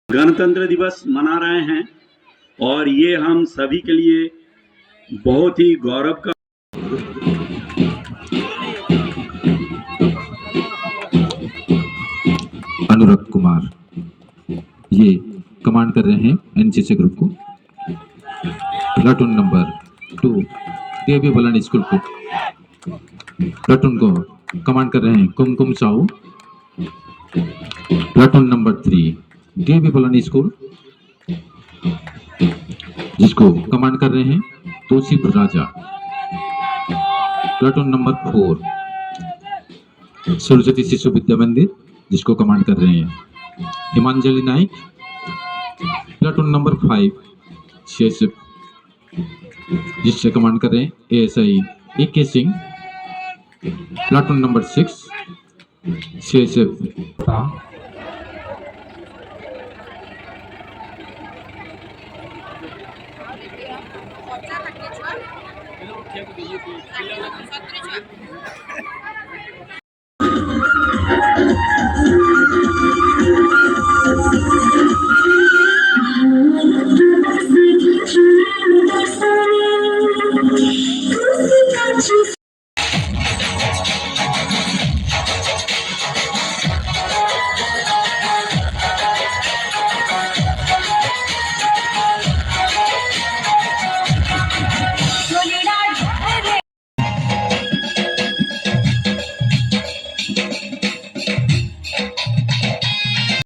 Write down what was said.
गणतंत्र दिवस मना रहे हैं और ये हम सभी के लिए बहुत ही गौरव का। अनुराग कुमार ये कमांड कर रहे हैं एनसीसी ग्रुप को। प्लाटून नंबर 2 देवी बलानी स्कूल को प्लाटून को कमांड कर रहे हैं कुमकुम साहू। प्लाटून नंबर 3 देवी बलानी स्कूल जिसको कमांड कर रहे हैं तोसीफ राजा। प्लाटून नंबर 4 सरस्वती शिशु विद्या मंदिर जिसको कमांड कर रहे हैं हिमांजलि नाइक। प्लाटून नंबर 5 सीएसएफ जिससे कमांड कर रहे हैं ASI AK Singh. Platoon number 6 CSF